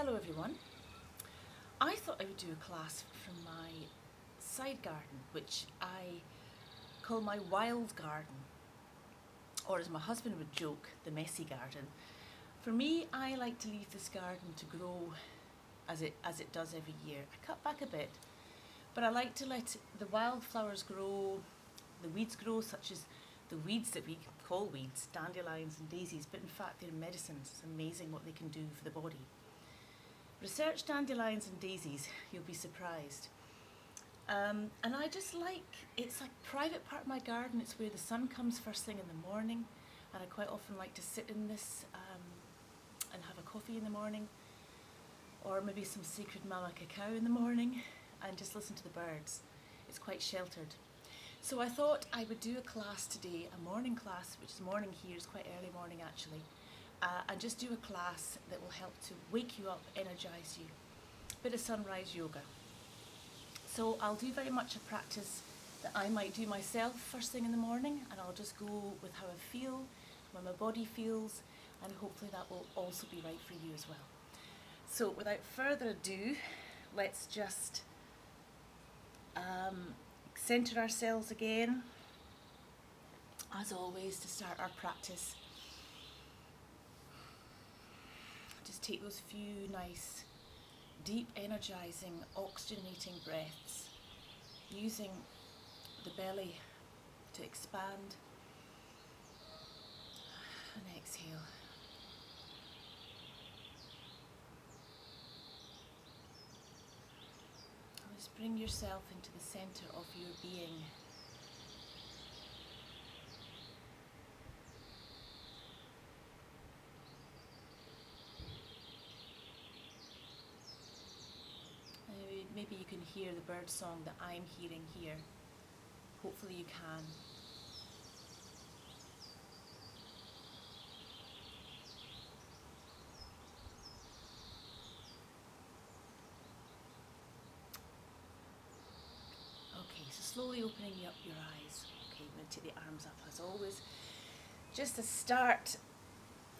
Hello everyone. I thought I would do a class from my side garden, which I call my wild garden, or as my husband would joke, the messy garden. For me, I like to leave this garden to grow as it does every year. I cut back a bit, but I like to let the wildflowers grow, the weeds grow, such as the weeds that we call weeds, dandelions and daisies, but in fact they're medicines. It's amazing what they can do for the body. Research dandelions and daisies, you'll be surprised. And I just it's like a private part of my garden. It's where the sun comes first thing in the morning, and I quite often like to sit in this and have a coffee in the morning, or maybe some sacred mama cacao in the morning, and just listen to the birds. It's quite sheltered. So I thought I would do a class today, a morning class, which is morning here, it's quite early morning actually, and just do a class that will help to wake you up, energise you. A bit of sunrise yoga. So I'll do very much a practice that I might do myself first thing in the morning, and I'll just go with how I feel, how my body feels, and hopefully that will also be right for you as well. So without further ado, let's just centre ourselves again, as always, to start our practice. Just take those few nice, deep, energising, oxygenating breaths, using the belly to expand, and exhale. Just bring yourself into the centre of your being. Maybe you can hear the bird song that I'm hearing here. Hopefully you can. Okay, so slowly opening up your eyes. Okay, I'm going to take the arms up as always. Just to start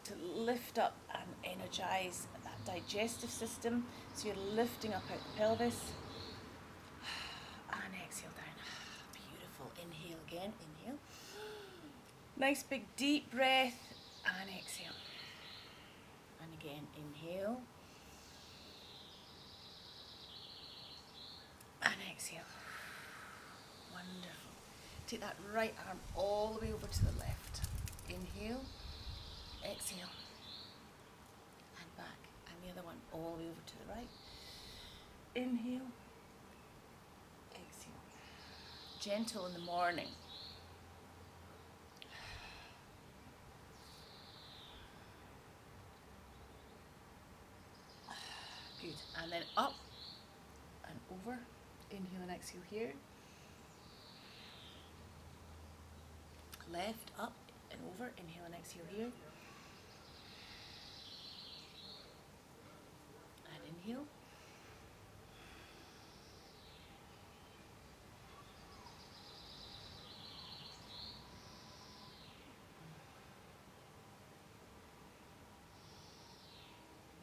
to lift up and energise that digestive system. So you're lifting up out the pelvis and exhale down. Beautiful. Inhale again. Inhale. Nice big deep breath and exhale. And again, inhale and exhale. Wonderful. Take that right arm all the way over to the left. Inhale, exhale, and back. And the other one all the way over to the right. Inhale, exhale. Gentle in the morning. Good. And then up and over. Inhale and exhale here. Left, up and over. Inhale and exhale here. And inhale.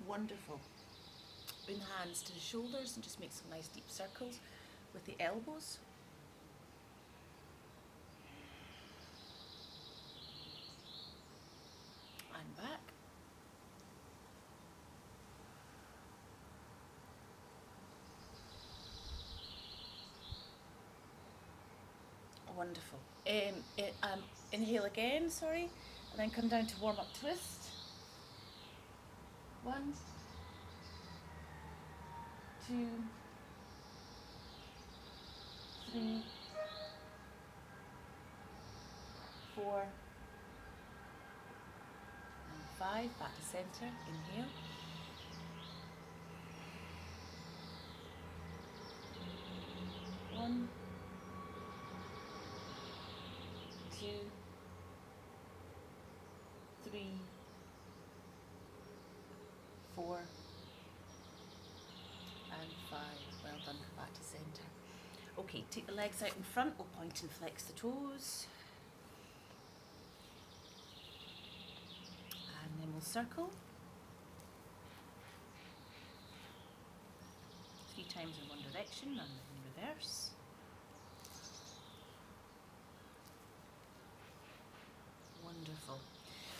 Wonderful. Bring the hands to the shoulders and just make some nice deep circles with the elbows. And back. Wonderful. Inhale again, sorry, and then come down to warm up twist. 1, 2, 3, 4, and 5. Back to center. Inhale. One, 2, 3, 4, and 5. Well done. Back to center. Okay, take the legs out in front. We'll point and flex the toes. And then we'll circle. times in one direction and in reverse. Wonderful.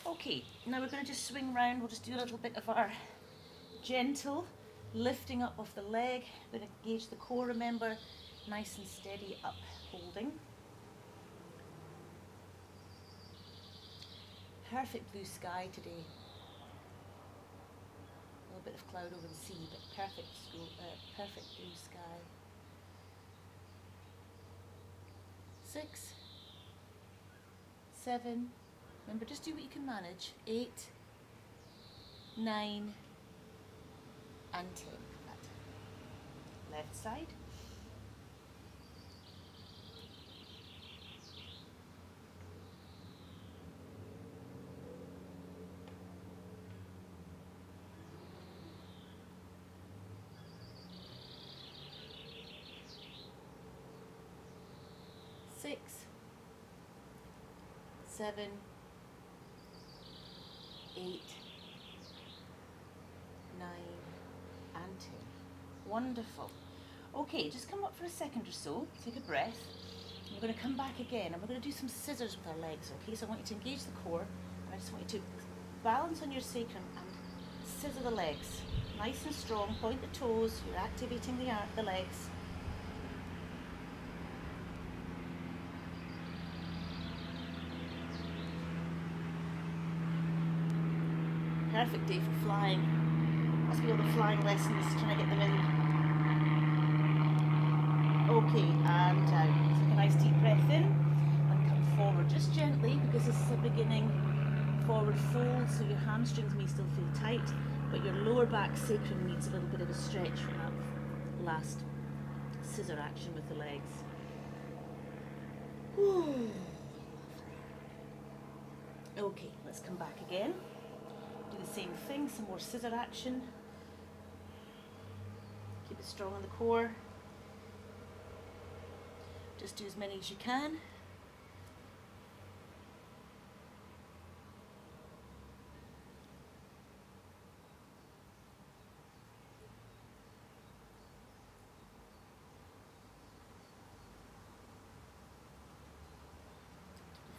Okay, now we're going to just swing round. We'll just do a little bit of our gentle lifting up of the leg. We're going to engage the core, remember, nice and steady up, holding. Perfect blue sky today. A little bit of cloud over the sea, but perfect blue sky. 6, 7, remember just do what you can manage. 8, 9, and 10. Left side. Six, 7, 8, 9, and 10. Wonderful. Okay, just come up for a second or so, take a breath. We're going to come back again and we're going to do some scissors with our legs, okay? So I want you to engage the core and I just want you to balance on your sacrum and scissor the legs. Nice and strong, point the toes, you're activating the legs. Perfect day for flying. Must be all the flying lessons, trying to get them in. Okay, and down. Take a nice deep breath in and come forward just gently because this is a beginning forward fold, so your hamstrings may still feel tight, but your lower back sacrum needs a little bit of a stretch from that last scissor action with the legs. Whew. Okay, let's come back again. Do the same thing, some more scissor action. Keep it strong on the core. Just do as many as you can.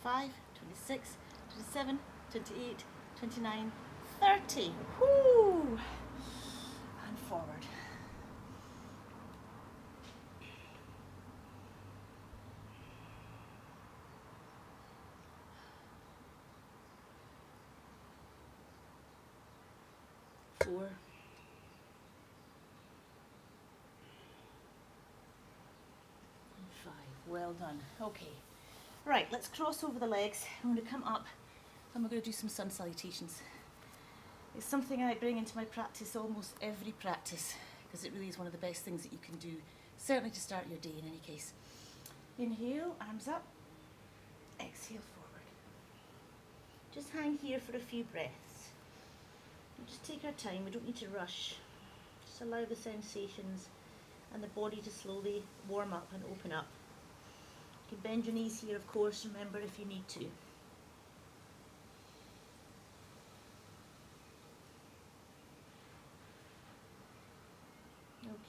Five, 26, 27, 28, 29, 30. Whoo! And forward. Four. And 5. Well done. Okay. Right, let's cross over the legs. I'm going to come up and we're going to do some sun salutations. It's something I bring into my practice almost every practice because it really is one of the best things that you can do, certainly to start your day in any case. Inhale, arms up, exhale forward. Just hang here for a few breaths. We'll just take our time, we don't need to rush. Just allow the sensations and the body to slowly warm up and open up. You can bend your knees here, of course, remember, if you need to.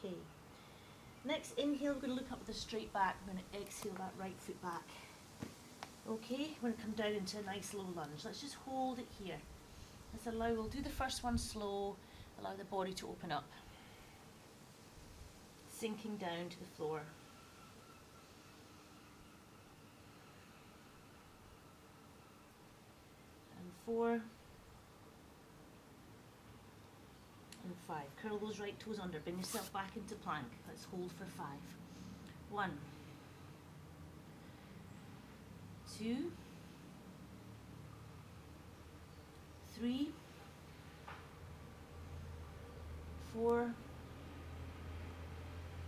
Okay. Next inhale, we're going to look up with a straight back. We're going to exhale that right foot back. Okay, we're going to come down into a nice low lunge. Let's just hold it here. We'll do the first one slow, allow the body to open up. Sinking down to the floor. And 4. And 5. Curl those right toes under. Bring yourself back into plank. Let's hold for 5. 1. 2. 3. 4.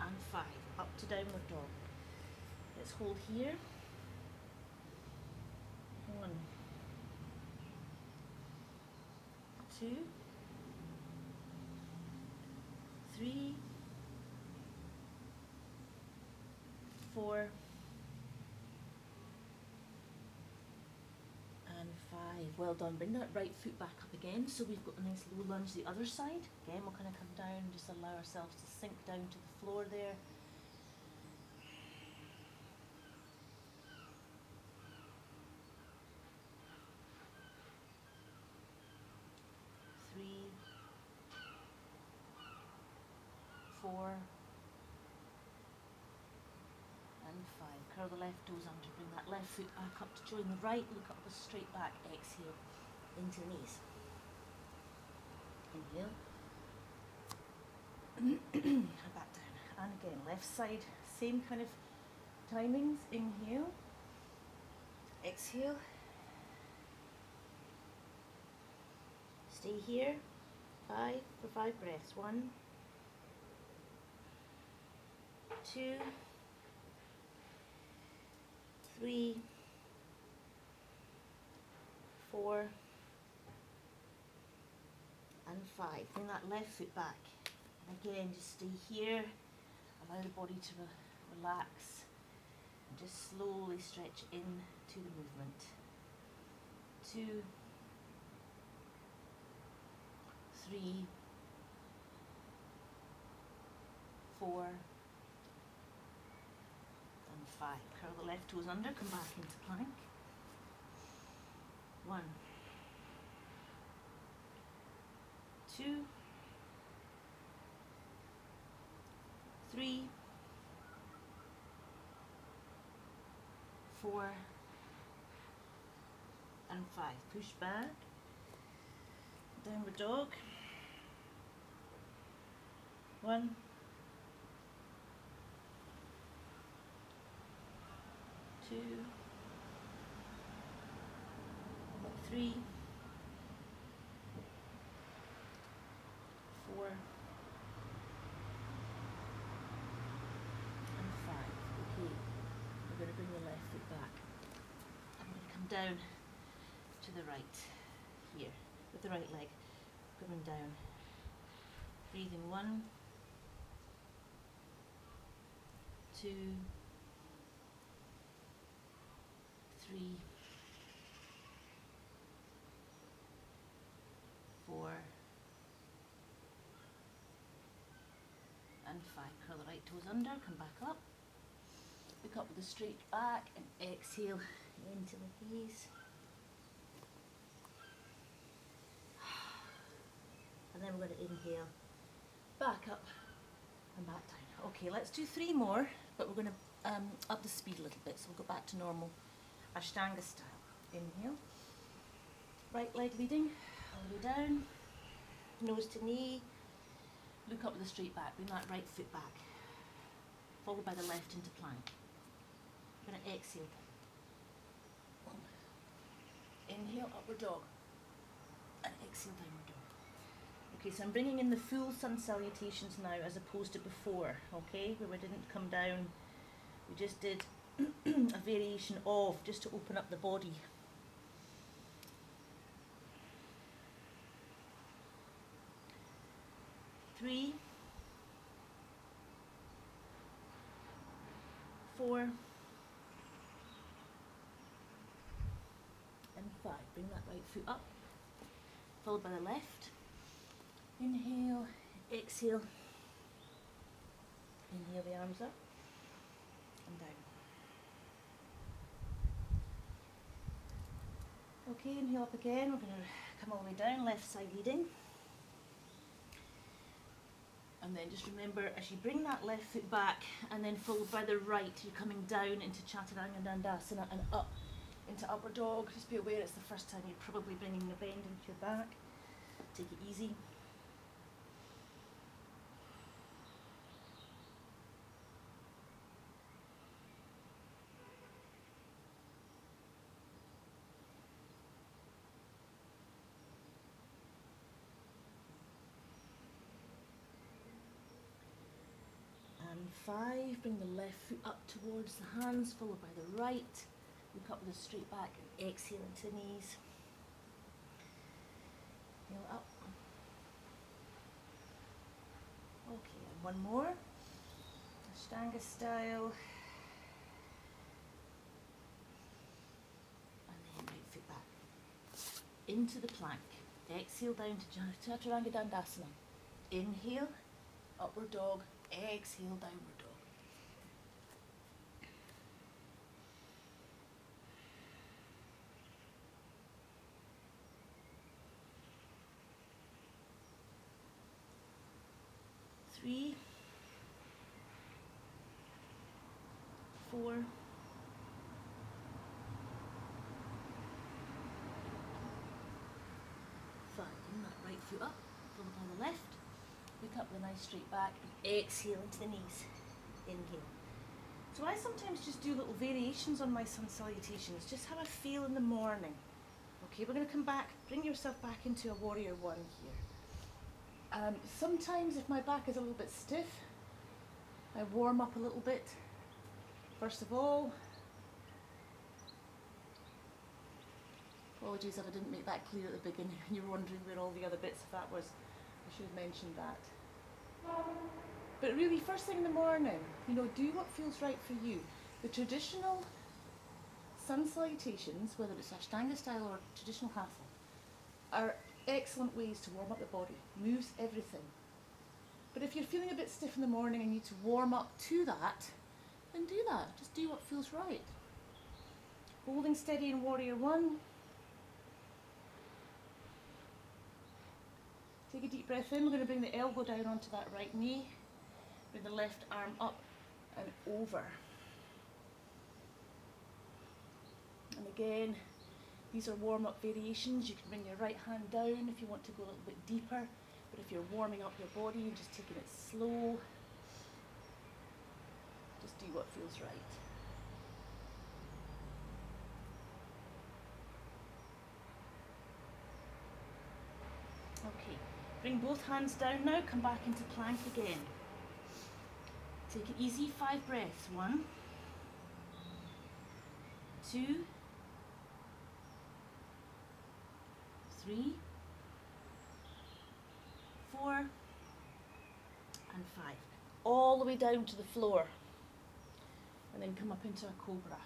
And 5. Up to downward dog. Let's hold here. 1. 2. 3, 4, and 5, Well done. Bring that right foot back up again. So we've got a nice low lunge the other side. Again, we'll kind of come down and just allow ourselves to sink down to the floor there. 3, 4, and 5. Curl the left toes under. Bring that left foot back up to join the right. Look up with a straight back. Exhale into the knees. Inhale. And back down. And again, left side. Same kind of timings. Inhale. Exhale. Stay here. 5 for 5 breaths. 1, 2, 3, 4, and 5. Bring that left foot back. And again, just stay here. Allow the body to relax. And just slowly stretch into the movement. 2, 3, 4, and 5. Curl the left toes under, come back into plank. 1, 2, 3, 4, and 5. Push back. Downward dog. 1, 2, 3, 4, and 5. Okay, we're going to bring the left foot back. I'm going to come down to the right here with the right leg. Coming down. Breathing 1, 2, 3, 4, and 5. Curl the right toes under, come back up. Look up with a straight back and exhale into the knees. And then we're going to inhale, back up and back down. Okay, let's do 3 more, but we're going to up the speed a little bit, so we'll go back to normal Ashtanga style. Inhale, right leg leading, all the way down, nose to knee, look up with a straight back, bring that right foot back, followed by the left into plank. We're going to exhale. Inhale, upward dog, and exhale, downward dog. Okay, so I'm bringing in the full sun salutations now as opposed to before, okay, where we didn't come down. We just did a variation of, just to open up the body. Three, 4, and 5. Bring that right foot up, followed by the left. Inhale, exhale. Inhale the arms up and down. Okay, inhale up again. We're going to come all the way down, left side leading. And then just remember, as you bring that left foot back and then followed by the right, you're coming down into Chaturanga Dandasana and up into upward dog. Just be aware it's the first time you're probably bringing the bend into your back. Take it easy. And 5, bring the left foot up towards the hands, followed by the right. Look up with a straight back and exhale into knees. Inhale up. Okay, and one more. Ashtanga style. And then right foot back. into the plank. Exhale down to Chaturanga Dandasana. Inhale, upward dog. Exhale, downward dog. Three, 4, 5. Bring that right foot up, followed by the left. Look up with a nice straight back. And exhale into the knees. Inhale. So I sometimes just do little variations on my sun salutations, just how I feel in the morning. Okay, we're going to come back, bring yourself back into a warrior one here. Sometimes if my back is a little bit stiff, I warm up a little bit. First of all, apologies if I didn't make that clear at the beginning and you were wondering where all the other bits of that was. I should have mentioned that. But really, first thing in the morning, do what feels right for you. The traditional sun salutations, whether it's Ashtanga style or traditional hatha, are excellent ways to warm up the body. Moves everything. But if you're feeling a bit stiff in the morning and you need to warm up to that, then do that. Just do what feels right. Holding steady in warrior one. Take a deep breath in. We're going to bring the elbow down onto that right knee. Bring the left arm up and over. And again, these are warm-up variations. You can bring your right hand down if you want to go a little bit deeper. But if you're warming up your body and just taking it slow, just do what feels right. Okay, bring both hands down now. Come back into plank again. Take it easy, 5 breaths. 1, 2, 3, 4, and 5. All the way down to the floor. And then come up into a cobra.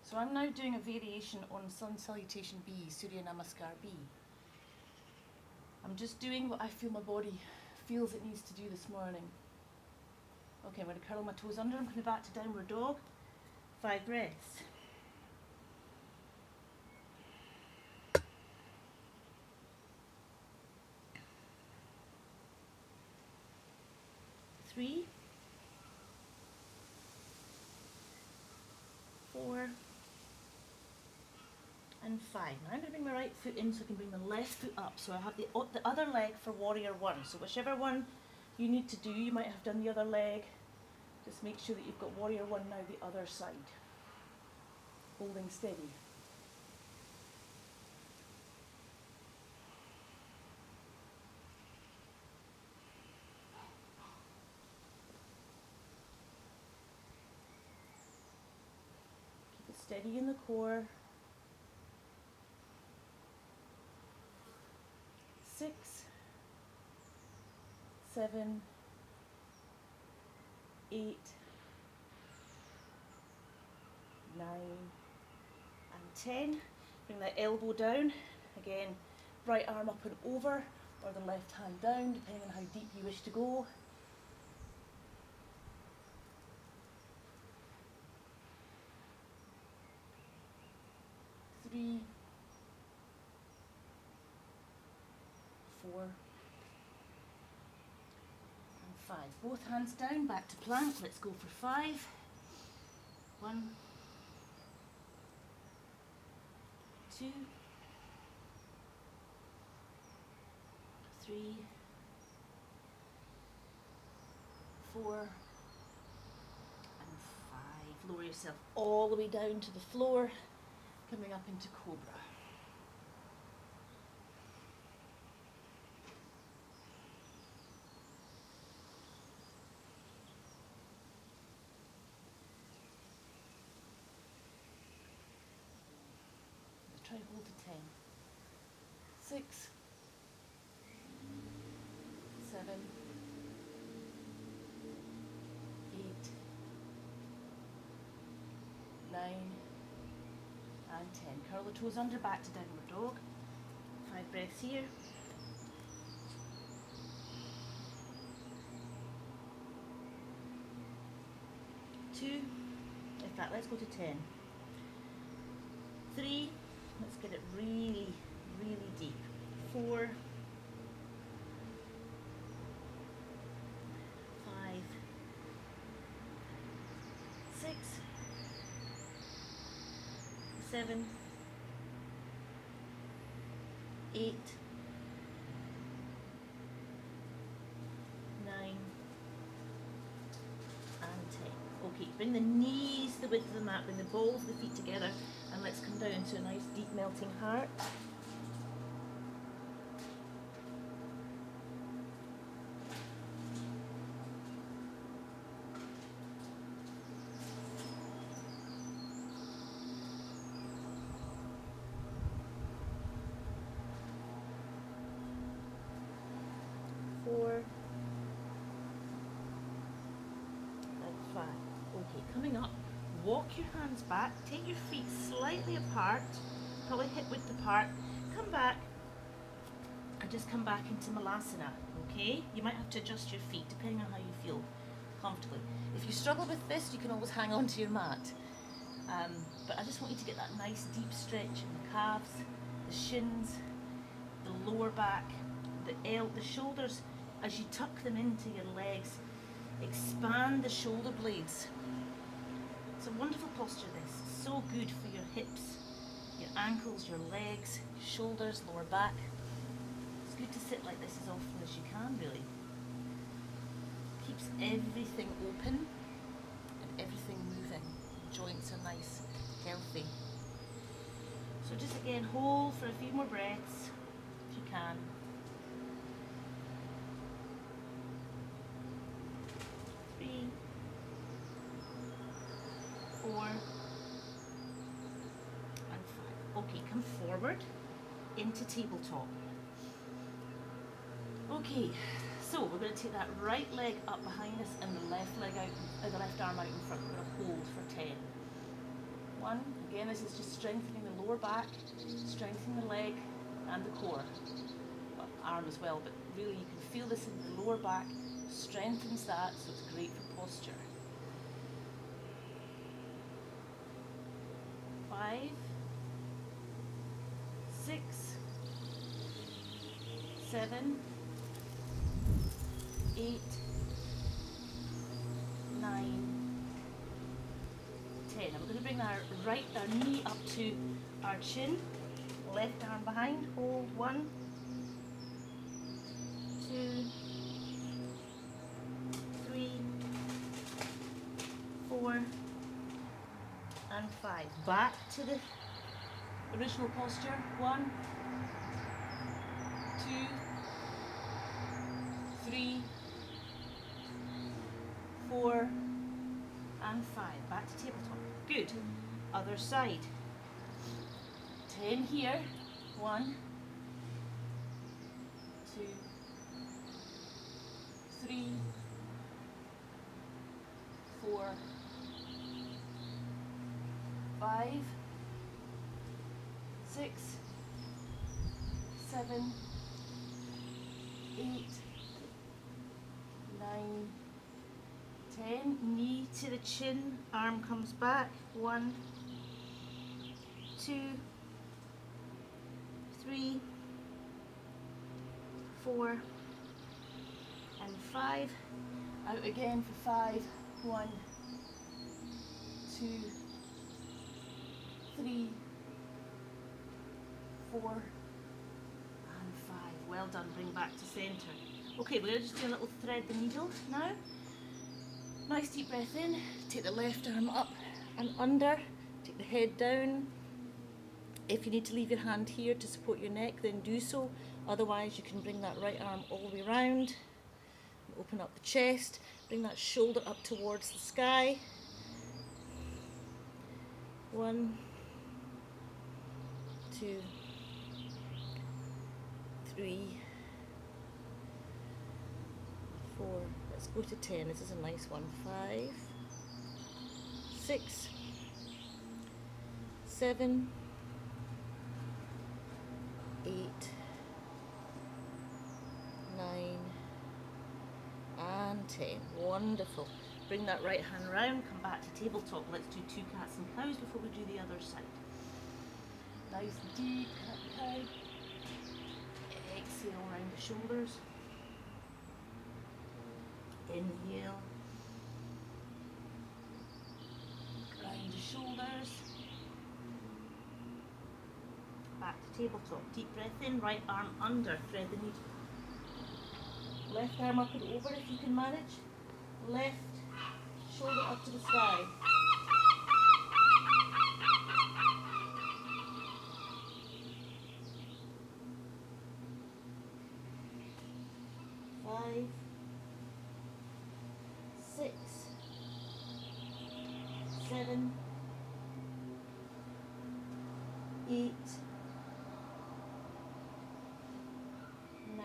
So I'm now doing a variation on Sun Salutation B, Surya Namaskar B. I'm just doing what I feel my body feels it needs to do this morning. Okay, I'm going to curl my toes under. I'm coming back to downward dog. 5 breaths. 3, 4, and 5. Now I'm going to bring my right foot in so I can bring the left foot up. So I have the other leg for warrior one. So whichever one you need to do, you might have done the other leg. Just make sure that you've got warrior one now the other side. Holding steady. Keep it steady in the core. 6, 7, 8, 9, and 10. Bring that elbow down. Again, right arm up and over, or the left hand down, depending on how deep you wish to go. 3, 4, and 5. Both hands down, back to plank. Let's go for 5. 1, 2, 3, 4, and 5. Lower yourself all the way down to the floor, coming up into cobra. Try hold to 10. 6, 7, 8, and 10. Curl the toes under, back to downward dog. 5 breaths here. 2. In fact, let's go to 10. 3. Let's get it really, really deep. 4. 5. 6. 7. 8. 9. And 10. Okay, bring the knees to the width of the mat, bring the balls of the feet together, and let's come down to a nice deep melting heart. Okay, coming up, walk your hands back, take your feet slightly apart, probably hip width apart, come back and just come back into Malasana, okay? You might have to adjust your feet depending on how you feel comfortably. If you struggle with this, you can always hang on to your mat. But I just want you to get that nice deep stretch in the calves, the shins, the lower back, the shoulders. As you tuck them into your legs, expand the shoulder blades. It's a wonderful posture, this. So good for your hips, your ankles, your legs, your shoulders, lower back. It's good to sit like this as often as you can, really. Keeps everything open and everything moving. Joints are nice, healthy. So just again, hold for a few more breaths, if you can. 3, 4, and 5. Okay, come forward into tabletop. Okay, so we're going to take that right leg up behind us and the left leg out, the left arm out in front. We're going to hold for 10. 1. Again, this is just strengthening the lower back, strengthening the leg and the core. Well, arm as well, but really you can feel this in the lower back. Strengthens that, so it's great for posture. 5, 6, 7, 8, 9, 10. And we're going to bring our knee up to our chin, left arm behind, hold 1, 2, 3, 4, and 5. Back to the original posture. 1, 2, 3, 4, and 5. Back to tabletop. Good. Other side. 10 here. 1, 2, 3, 4, 5, 6, 7, 8, 9, 10. Knee to the chin, arm comes back. 1, 2, 3, 4, and 5. Out again for 5. 1, 2, 3, 4, and 5. Well done. Bring back to centre. Okay, we're going to just do a little thread the needle now. Nice deep breath in. Take the left arm up and under. Take the head down. If you need to leave your hand here to support your neck, then do so. Otherwise, you can bring that right arm all the way round. Open up the chest. Bring that shoulder up towards the sky. 1, 2, 3, 4. Let's go to 10. This is a nice one. 5, 6, 7, 8, 9, and 10. Wonderful. Bring that right hand round, come back to tabletop. Let's do 2 cats and cows before we do the other side. Nice and deep, cat and cow. Exhale around the shoulders. Inhale. Round the shoulders. Back to tabletop. Deep breath in, right arm under, thread the needle. Left arm up and over if you can manage. Left shoulder up to the sky. Five, 6, 7, 8, 9,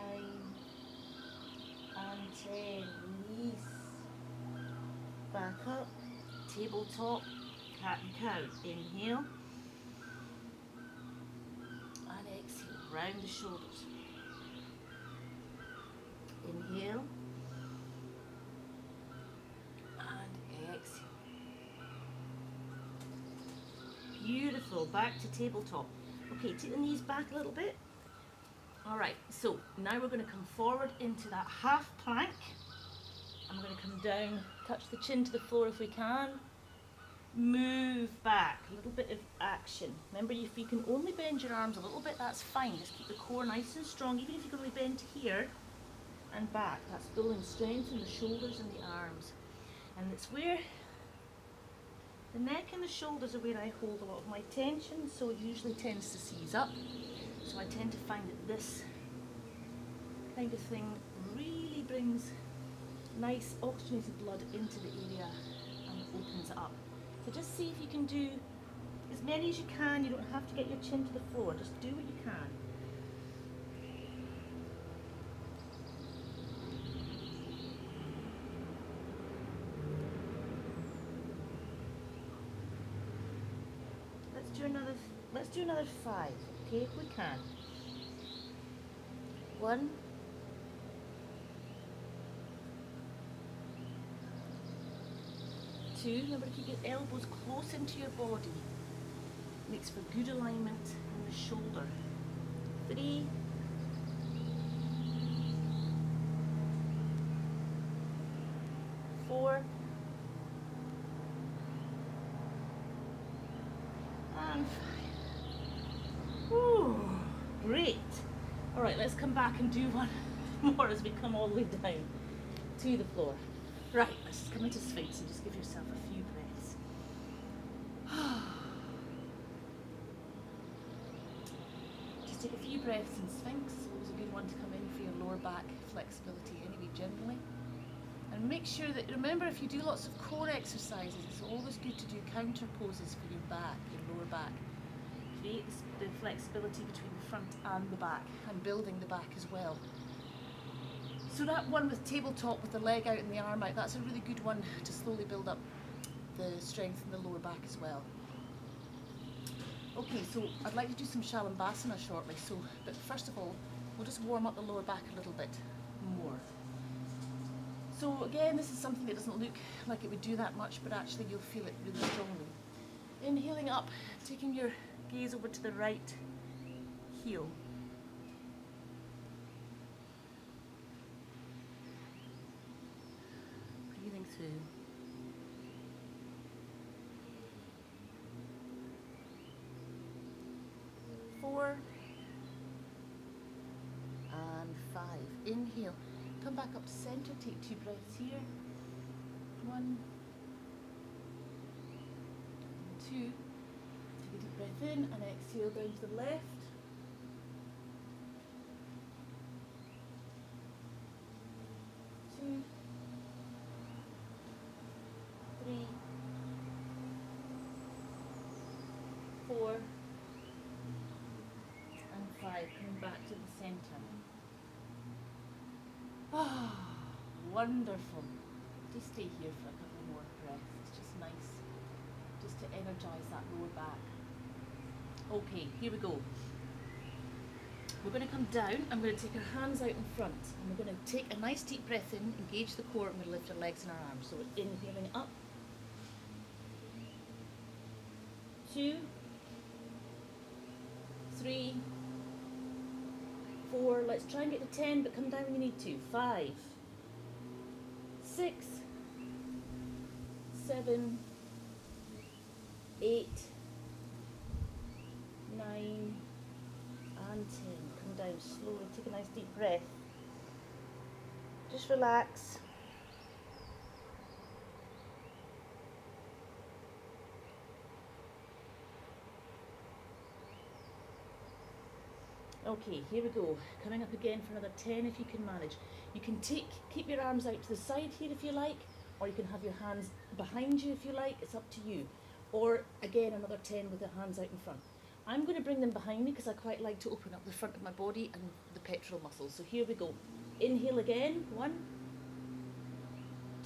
and 10. Release. Back up. Tabletop. Cat and cow. Inhale. And exhale. Round the shoulders. Inhale. And exhale. Beautiful. Back to tabletop. Okay, take the knees back a little bit. Alright, so now we're going to come forward into that half plank. And we're going to come down, touch the chin to the floor if we can. Move back, a little bit of action. Remember, if you can only bend your arms a little bit, that's fine. Just keep the core nice and strong, even if you can only bend here and back. That's building strength in the shoulders and the arms. And it's where the neck and the shoulders are where I hold a lot of my tension, so it usually tends to seize up. So I tend to find that this kind of thing really brings nice oxygenated blood into the area and opens it up. So just see if you can do as many as you can. You don't have to get your chin to the floor, just do what you can. Let's do another 5, okay, if we can. 1, 2, remember to keep your elbows close into your body. Makes for good alignment in the shoulder. 3, 4, and 5. Whew, great. Alright, let's come back and do one more as we come all the way down to the floor. Right, let's just come into Sphinx and just give yourself a few breaths. Just take a few breaths in Sphinx. Always a good one to come in for your lower back flexibility anyway, generally. And make sure that, remember, if you do lots of core exercises, it's always good to do counter poses for your back, your lower back. Create the flexibility between the front and the back, and building the back as well. So that one with tabletop with the leg out and the arm out, that's a really good one to slowly build up the strength in the lower back as well. Okay, so I'd like to do some Shalambhasana shortly, but first of all, we'll just warm up the lower back a little bit more. So again, this is something that doesn't look like it would do that much, but actually you'll feel it really strongly. Inhaling up, taking your gaze over to the right heel. Breathing through. 4 and 5. Inhale. Come back up to center. Take 2 breaths here. 1, 2. Take a deep breath in and exhale down to the left. 2, 3, 4, and 5. Coming back to the center. Ah, wonderful. Just stay here for a couple more breaths. It's just nice, just to energize that lower back. Okay, here we go. We're going to come down. I'm going to take our hands out in front, and we're going to take a nice deep breath in, engage the core, and we're going to lift our legs and our arms. So we're inhaling up. 2, 3, 4. Let's try and get to 10, but come down when you need to. 5, 6, 7, 8, 9, and 10. Come down slowly. Take a nice deep breath. Just relax. Okay, here we go. Coming up again for another 10 if you can manage. You can keep your arms out to the side here if you like, or you can have your hands behind you if you like. It's up to you. Or again, another 10 with the hands out in front. I'm going to bring them behind me because I quite like to open up the front of my body and the pectoral muscles. So here we go. Inhale again. 1,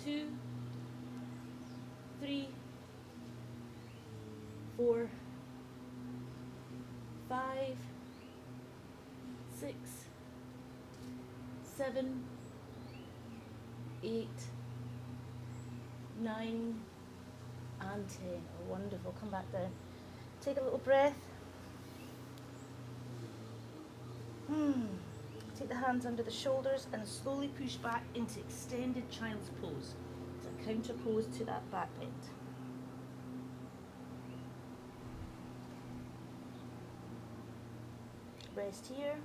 2, 3, 4, 5, 6, 7, 8, 9, and 10. Oh, wonderful. Come back down. Take a little breath. Take the hands under the shoulders and slowly push back into extended child's pose. It's a counter pose to that back bend. Rest here.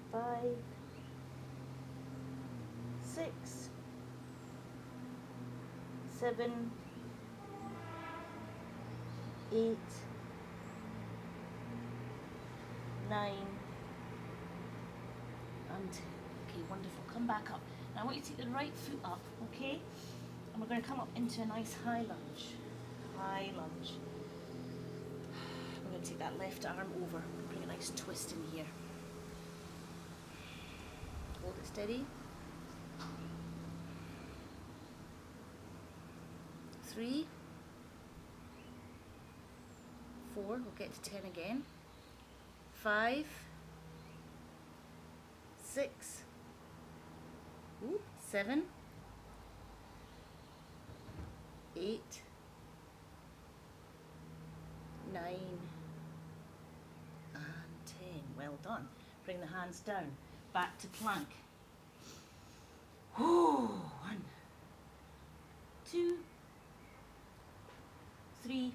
Five, 6, 7, 8, 9, and 10. Okay, wonderful. Come back up. Now I want you to take the right foot up, okay? And we're going to come up into a nice high lunge. High lunge. We're going to take that left arm over. Bring a nice twist in here. Hold it steady. 3, 4, we'll get to 10 again. 5, 6, 7, 8, 9, and 10. Well done. Bring the hands down. Back to plank. 1, 2, 3,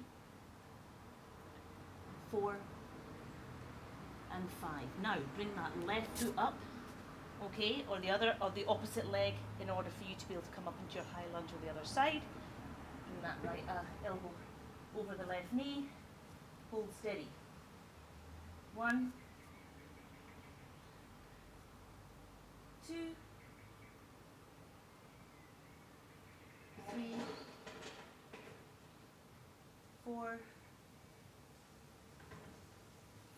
4, and 5. Now bring that left foot up, okay, or the opposite leg in order for you to be able to come up into your high lunge on the other side. Bring that right elbow over the left knee. Hold steady. 1, 2, 3, 4,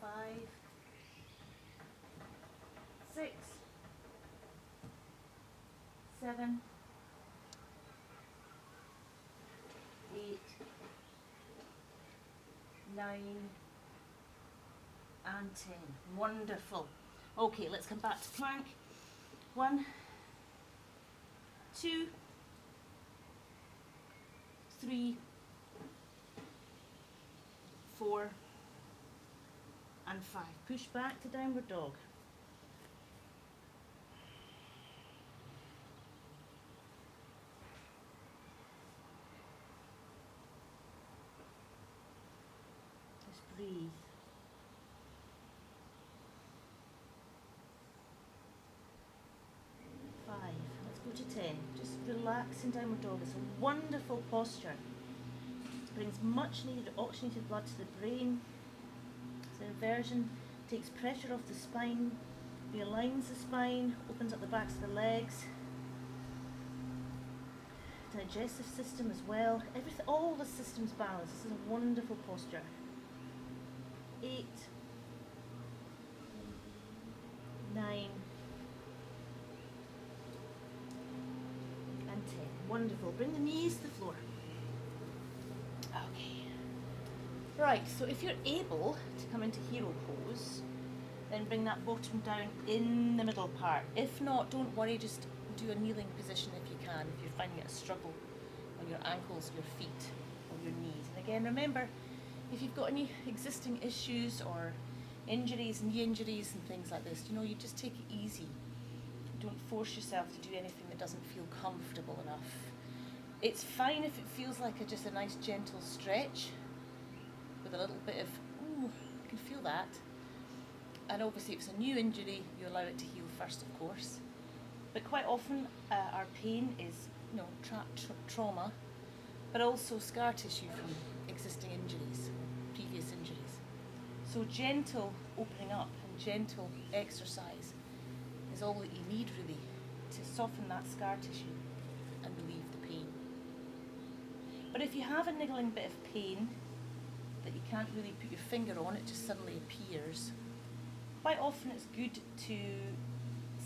5, 6, 7, 8, 9, and 10. Wonderful. Okay, let's come back to plank. 1, 2, 3, 4, and 5. Push back to downward dog. Just breathe. 5. Let's go to 10. Just relax in downward dog. It's a wonderful posture. It brings much needed oxygenated blood to the brain. The inversion takes pressure off the spine, realigns the spine, opens up the backs of the legs, digestive system as well. Everything, all the systems balance. This is a wonderful posture. 8, 9, and 10. Wonderful. Bring the knees to the floor. Okay. Right, so if you're able to come into hero pose, then bring that bottom down in the middle part. If not, don't worry, just do a kneeling position if you can, if you're finding it a struggle on your ankles, your feet, or your knees. And again, remember, if you've got any existing issues or injuries, knee injuries and things like this, you just take it easy. Don't force yourself to do anything that doesn't feel comfortable enough. It's fine if it feels like just a nice gentle stretch with a little bit of, ooh, I can feel that. And obviously if it's a new injury, you allow it to heal first, of course. But quite often our pain is trauma, but also scar tissue from existing injuries, previous injuries. So gentle opening up and gentle exercise is all that you need really to soften that scar tissue and relieve the pain. But if you have a niggling bit of pain that you can't really put your finger on, it just suddenly appears, quite often it's good to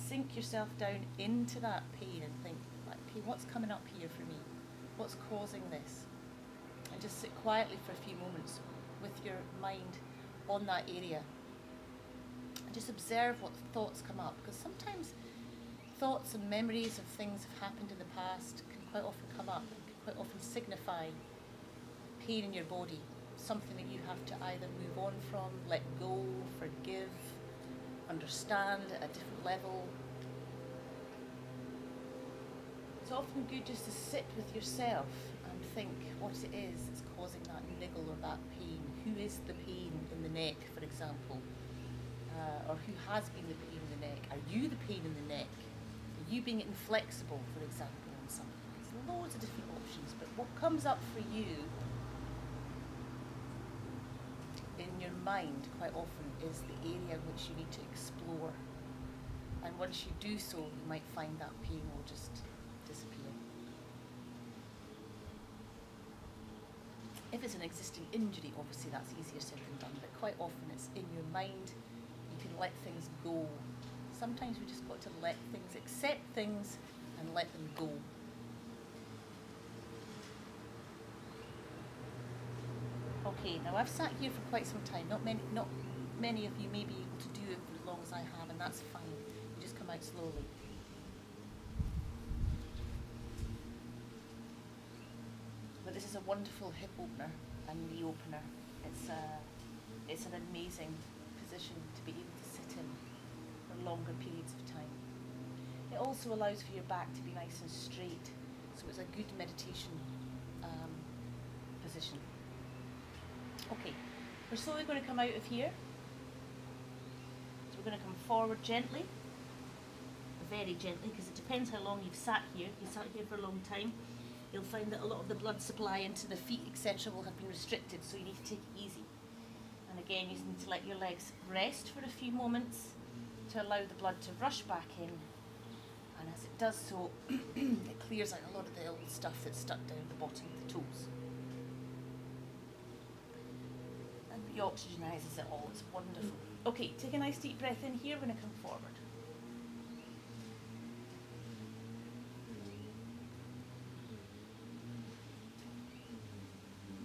sink yourself down into that pain and think, okay, what's coming up here for me? What's causing this? And just sit quietly for a few moments with your mind on that area. And just observe what thoughts come up, because sometimes thoughts and memories of things that have happened in the past can quite often come up and can quite often signify pain in your body, something that you have to either move on from, let go, forgive, understand at a different level. It's often good just to sit with yourself and think what it is that's causing that niggle or that pain. Who is the pain in the neck, for example? Or who has been the pain in the neck? Are you the pain in the neck? Are you being inflexible, for example, on something? There's loads of different options, but what comes up for you in your mind quite often is the area which you need to explore. And once you do so, you might find that pain will just disappear. If it's an existing injury, obviously that's easier said than done, but quite often it's in your mind. You can let things go. Sometimes we just got to let things, accept things and let them go. Okay, now I've sat here for quite some time. Not many of you may be able to do it for as long as I have, and that's fine. You just come out slowly. But this is a wonderful hip opener and knee opener. It's an amazing position to be able to sit in for longer periods of time. It also allows for your back to be nice and straight, so it's a good meditation position. Okay, we're slowly going to come out of here. So we're going to come forward gently, very gently, because it depends how long you've sat here. If you sat here for a long time, you'll find that a lot of the blood supply into the feet, etc., will have been restricted, so you need to take it easy. And again, you need to let your legs rest for a few moments to allow the blood to rush back in. And as it does so, it clears out a lot of the old stuff that's stuck down at the bottom of the toes. And reoxygenizes it all. It's wonderful. Okay, take a nice deep breath in here. We're going to come forward.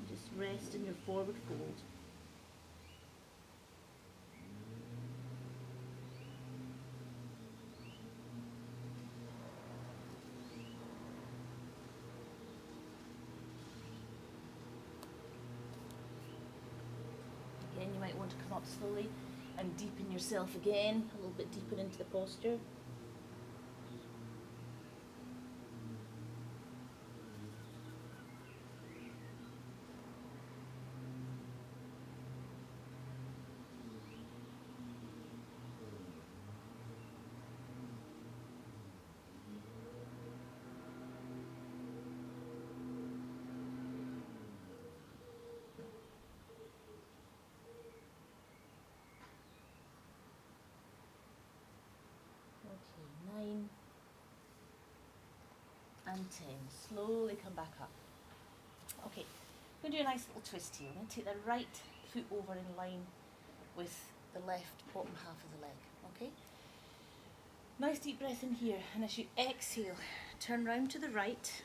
Just rest in your forward fold. Again, you might want to come up slowly and deepen yourself again, a little bit deeper into the posture. Okay, 9 and 10. Slowly come back up. Okay, I'm going to do a nice little twist here. I'm going to take the right foot over in line with the left bottom half of the leg, okay? Nice deep breath in here, and as you exhale, turn round to the right,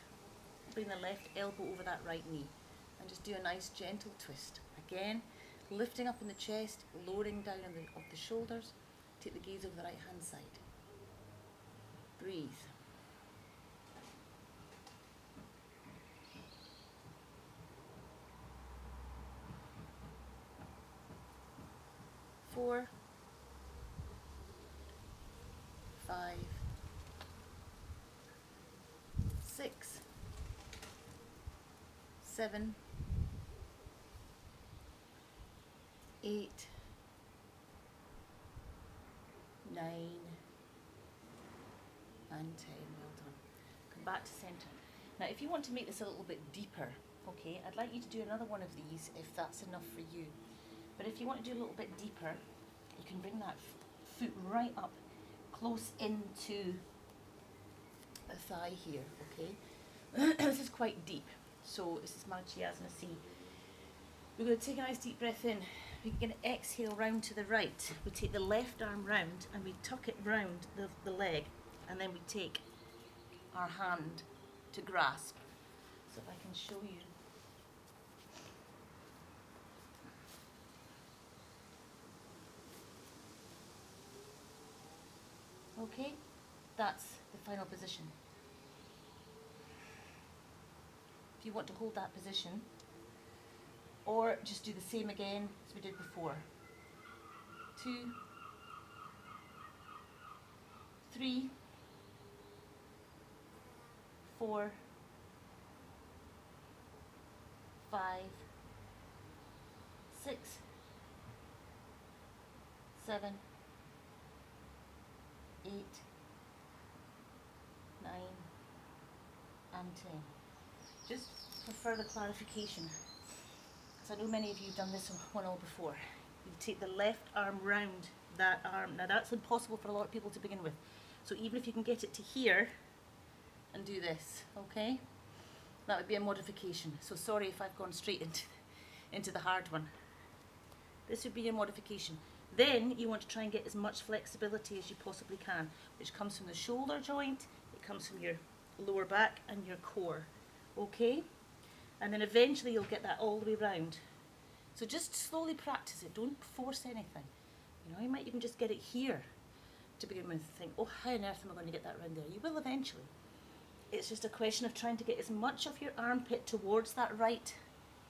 bring the left elbow over that right knee, and just do a nice gentle twist. Again, lifting up in the chest, lowering down on the shoulders, take the gaze over the right hand side. Breathe. 4, 5, 6, 7, 8, 9, and 10. Well done. Come back to centre. Now if you want to make this a little bit deeper, okay, I'd like you to do another one of these if that's enough for you. But if you want to do a little bit deeper, you can bring that foot right up close into the thigh here, okay? This is quite deep, so this is Marichyasana C. We're going to take a nice deep breath in. We're going to exhale round to the right. We take the left arm round and we tuck it round the leg, and then we take our hand to grasp. So if I can show you. Okay, that's the final position. If you want to hold that position, or just do the same again as we did before. 2, 3, 4, 5, 6, 7, 8, 9, and 10. Just for further clarification, because I know many of you have done this one all before. You take the left arm round that arm. Now that's impossible for a lot of people to begin with. So even if you can get it to here and do this, okay? That would be a modification. So sorry if I've gone straight into the hard one. This would be your modification. Then you want to try and get as much flexibility as you possibly can, which comes from the shoulder joint, it comes from your lower back and your core, okay? And then eventually you'll get that all the way round. So just slowly practice it, don't force anything. You know, you might even just get it here to begin with, think, oh, how on earth am I going to get that round there? You will eventually. It's just a question of trying to get as much of your armpit towards that right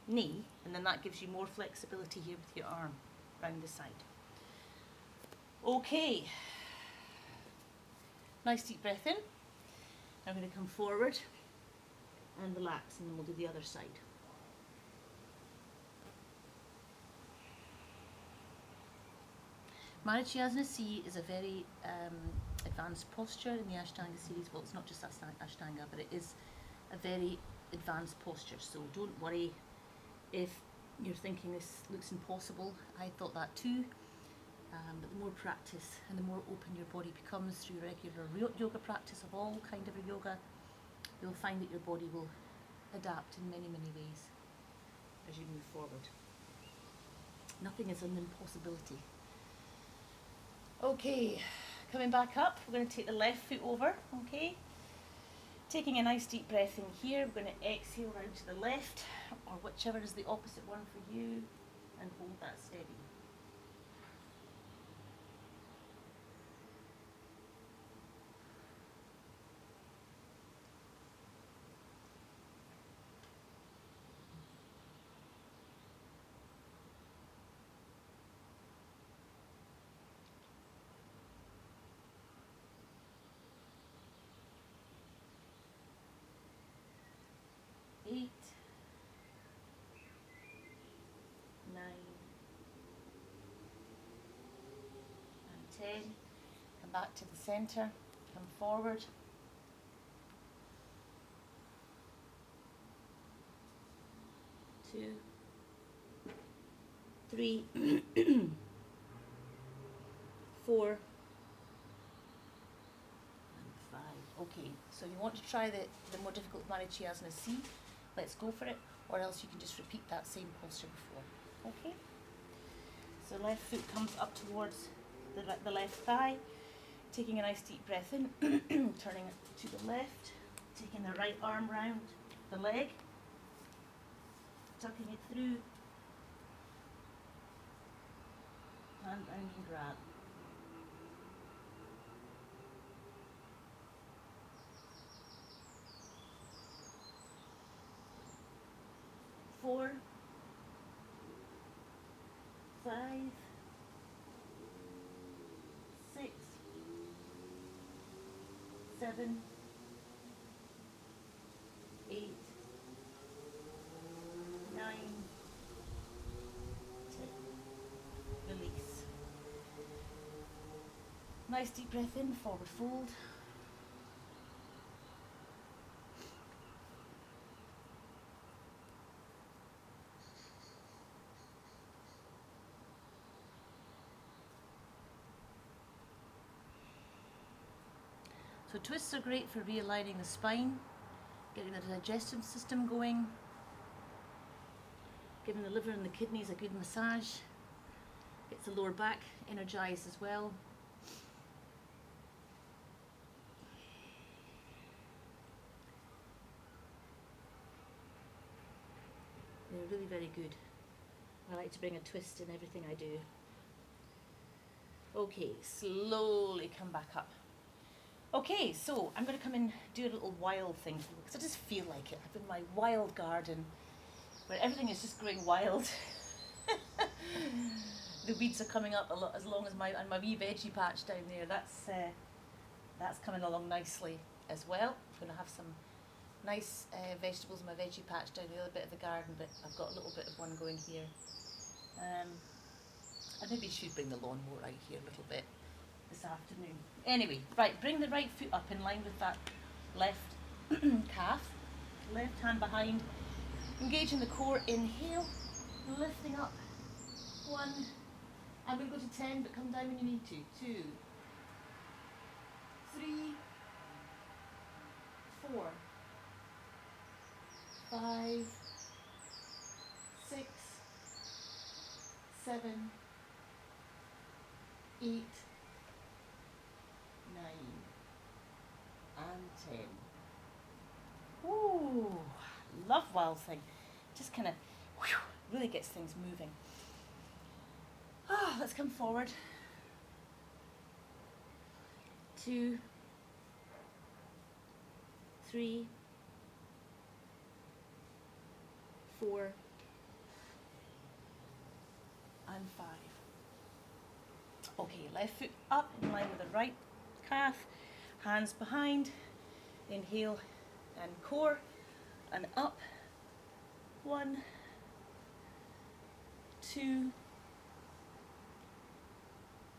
knee, and then that gives you more flexibility here with your arm round the side. Okay, nice deep breath in. I'm going to come forward and relax, and then we'll do the other side. Marichyasana C is a very advanced posture in the Ashtanga series. Well, it's not just Ashtanga, but it is a very advanced posture. So don't worry if you're thinking this looks impossible. I thought that too. But the more practice and the more open your body becomes through regular yoga practice of all kind of yoga, you'll find that your body will adapt in many, many ways as you move forward. Nothing is an impossibility. Okay, coming back up, we're going to take the left foot over, okay? Taking a nice deep breath in here, we're going to exhale round to the left, or whichever is the opposite one for you, and hold that steady. 8, 9, and 10. Come back to the center, come forward. 2, 3, 4, and 5. Okay, so you want to try the more difficult Marichyasana C, let's go for it, or else you can just repeat that same posture before. Okay? So the left foot comes up towards the left thigh. Taking a nice deep breath in, turning it to the left, taking the right arm round the leg, tucking it through, hand round and grab. Four, 5, 6, 7, 8, 9, 10. Release. Nice deep breath in, forward fold. So twists are great for realigning the spine, getting the digestive system going, giving the liver and the kidneys a good massage, gets the lower back energized as well. They're really very good. I like to bring a twist in everything I do. Okay, slowly come back up. Okay, so I'm going to come and do a little wild thing because I just feel like it. I'm in my wild garden where everything is just growing wild. The weeds are coming up a lot, as long as my wee veggie patch down there. That's coming along nicely as well. I'm going to have some nice vegetables in my veggie patch down the other bit of the garden, but I've got a little bit of one going here. I maybe should bring the lawnmower out here a little bit this afternoon. Anyway, right, bring the right foot up in line with that left calf. Left hand behind, engaging the core. Inhale, lifting up. 1, I'm going to go to 10, but come down when you need to. 2, 3, 4, 5, 6, 7, 8, 9, and 10. Ooh, love wild thing. Just kind of really gets things moving. Let's come forward. 2, 3, 4, and 5. Okay, left foot up in line with the right calf, hands behind. Inhale and core, and up. 1, 2,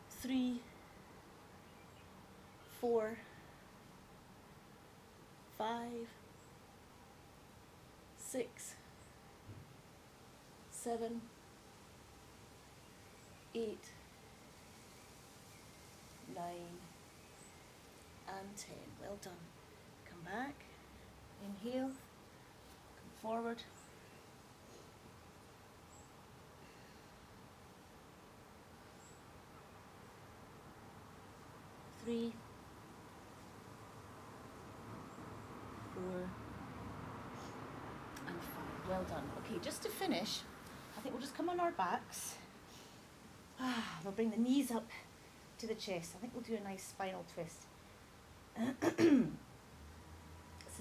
3, 4, 5, 6, 7, 8, 9, and 10. Well done. Come back. Inhale. Come forward. 3, 4, and 5. Well done. Okay, just to finish, I think we'll just come on our backs. We'll bring the knees up to the chest. I think we'll do a nice spinal twist. Since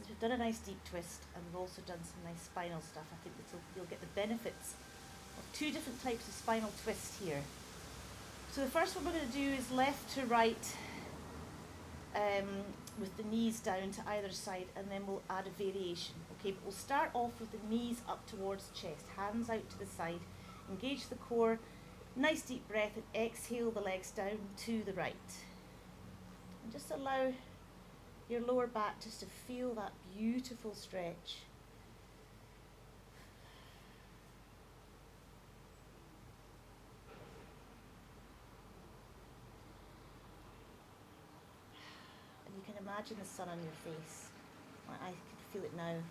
we've done a nice deep twist and we've also done some nice spinal stuff, I think you'll get the benefits of 2 different types of spinal twist here. So the first one we're going to do is left to right, with the knees down to either side, and then we'll add a variation. Okay, but we'll start off with the knees up towards the chest, hands out to the side, engage the core, nice deep breath, and exhale the legs down to the right. And just allow your lower back just to feel that beautiful stretch. And you can imagine the sun on your face. I can feel it now.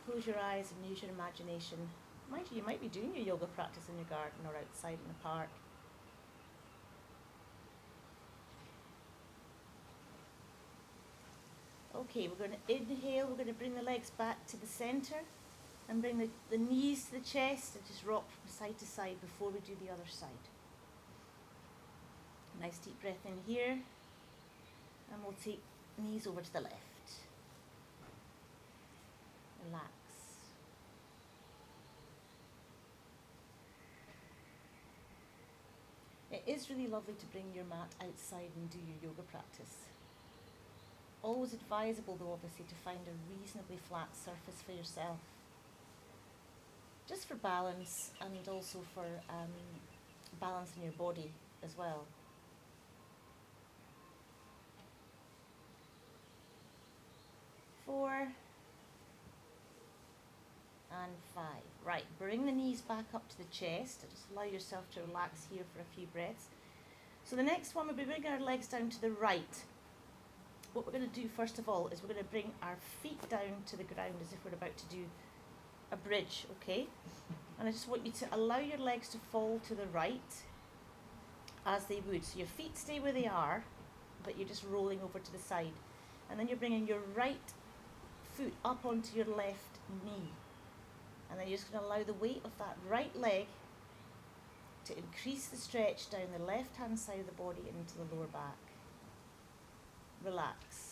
Close your eyes and use your imagination. Mind you, you might be doing your yoga practice in your garden or outside in the park. Okay, we're going to inhale, we're going to bring the legs back to the centre and bring the knees to the chest and just rock from side to side before we do the other side. Nice deep breath in here, and we'll take knees over to the left. Relax. It is really lovely to bring your mat outside and do your yoga practice. Always advisable though, obviously, to find a reasonably flat surface for yourself. Just for balance, and also for balancing your body as well. Four. And 5. Right, bring the knees back up to the chest. Just allow yourself to relax here for a few breaths. So the next one, we'll be bringing our legs down to the right. What we're going to do first of all is we're going to bring our feet down to the ground as if we're about to do a bridge, okay? And I just want you to allow your legs to fall to the right as they would. So your feet stay where they are, but you're just rolling over to the side. And then you're bringing your right foot up onto your left knee. And then you're just going to allow the weight of that right leg to increase the stretch down the left-hand side of the body and into the lower back. Relax.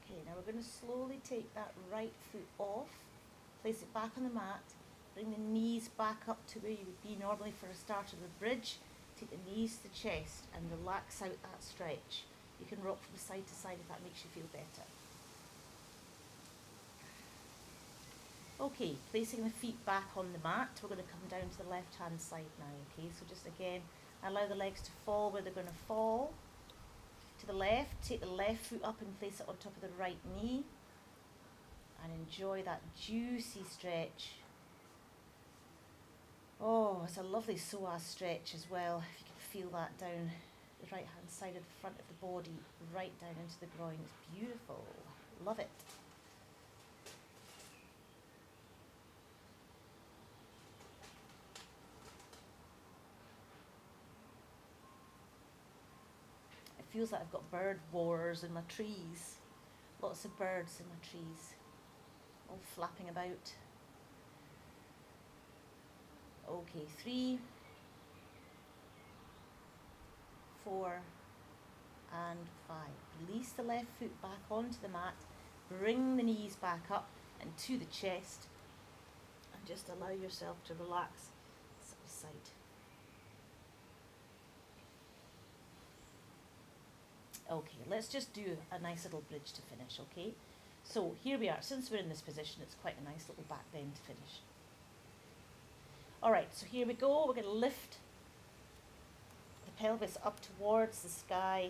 Okay, now we're going to slowly take that right foot off, place it back on the mat, bring the knees back up to where you would be normally for a start of the bridge, take the knees to the chest and relax out that stretch. You can rock from side to side if that makes you feel better. Okay, placing the feet back on the mat, we're going to come down to the left-hand side now, okay? So just again, allow the legs to fall where they're going to fall. To the left, take the left foot up and place it on top of the right knee. And enjoy that juicy stretch. Oh, it's a lovely psoas stretch as well. If you can feel that down the right-hand side of the front of the body, right down into the groin. It's beautiful. Love it. It feels like I've got bird wars in my trees. Lots of birds in my trees, all flapping about. Okay, 3, 4, and 5. Release the left foot back onto the mat. Bring the knees back up and to the chest. And just allow yourself to relax side to side. Okay, let's just do a nice little bridge to finish, okay? So here we are. Since we're in this position, it's quite a nice little back bend to finish. All right, so here we go. We're going to lift the pelvis up towards the sky,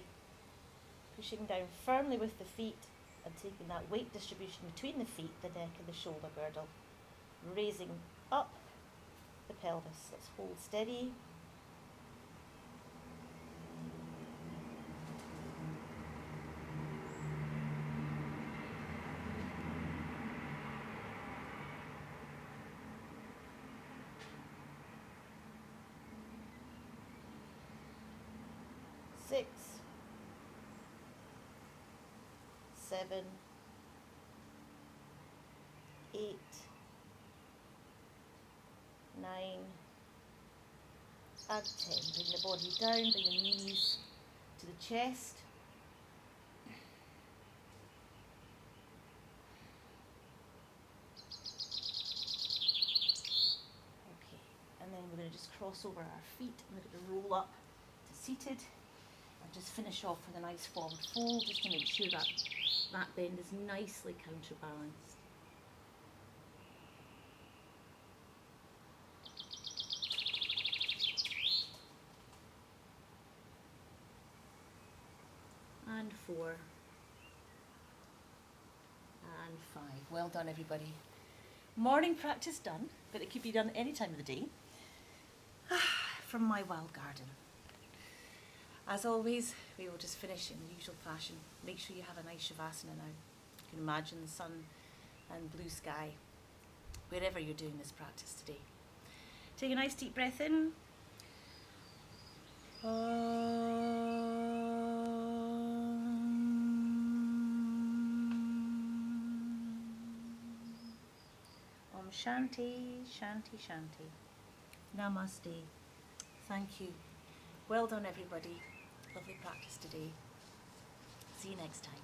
pushing down firmly with the feet and taking that weight distribution between the feet, the neck and the shoulder girdle. Raising up the pelvis. Let's hold steady. Six, 7, 8, 9, and 10. Bring the body down, bring the knees to the chest. Okay, and then we're going to just cross over our feet and we're going to roll up to seated. And just finish off with a nice forward fold, just to make sure that that bend is nicely counterbalanced. and 4 and 5. Well done, everybody. Morning practice done, but it could be done any time of the day. From my wild garden. As always, we will just finish in the usual fashion. Make sure you have a nice Shavasana now. You can imagine the sun and blue sky wherever you're doing this practice today. Take a nice deep breath in. Om Shanti, Shanti, Shanti. Namaste. Thank you. Well done, everybody. Lovely practice today. See you next time.